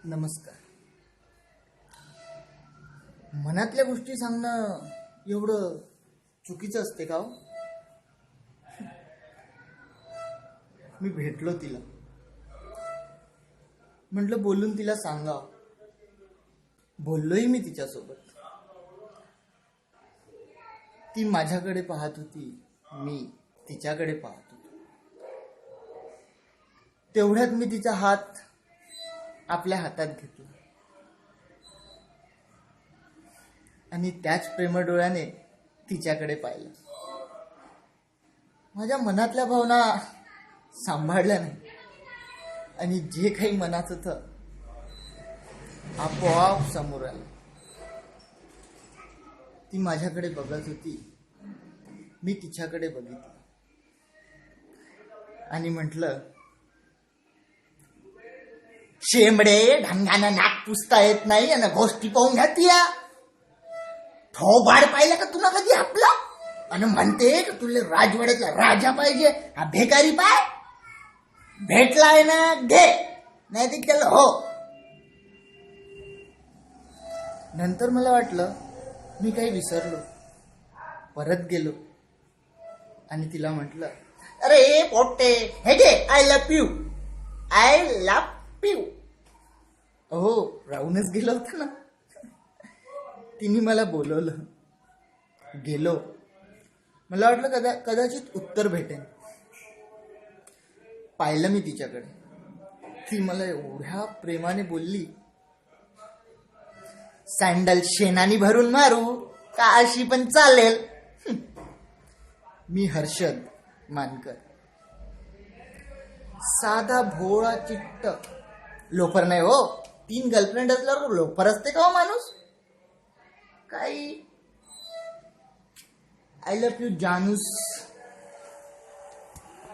नमस्कार. मनातल्या गोष्टी सांगणं एवढं चुकीचं असते का हो? मी भेटलो तिला, म्हटलं बोलून तिला सांगा. बोललोही मी तिच्यासोबत. ती माझ्याकडे पाहत होती, मी तिच्याकडे पाहत होतो. तेवढ्यात मी तिचा हात आपल्या हातात घेतला आणि त्याच प्रेमळ डोळ्याने तिच्याकडे पाहिलं. माझ्या मनातल्या भावना सांभाळल्या नाही आणि जे काही मनात होतं आपोआप समोर आलं. ती माझ्याकडे बघत होती, मी तिच्याकडे बघितलं आणि म्हटलं, शेंबडे, ढंगानं नाक पुसता येत नाही आणि गोष्टी पाहून घातीया. थोबाड पाहिलं का तुला कधी आपला? आणि म्हणते का तुला राजवाड्याचा राजा पाहिजे? हा भेकारी पाय भेटलाय ना, घे, नाही ते केलं हो. नंतर मला वाटलं मी काही विसरलो. परत गेलो आणि तिला म्हटलं, अरे पोट्टे, हे घे, I love you, I love you. हो, राहूनच गेलो होतं ना. तिने मला बोलवलं, गेलो. मला वाटलं कदाचित उत्तर भेटेल. पाहिलं मी तिच्याकडे. ती मला एवढ्या प्रेमाने बोलली, सँडल शेणानी भरून मारू का अशी पण चालेल. मी हर्षद मानकर, साधा भोळा चिट्ट लोफर नाही हो. 3 गर्लफ्रेंड असल्यावर लोफर असते का हो माणूस? काही आय लव्ह यू जानूस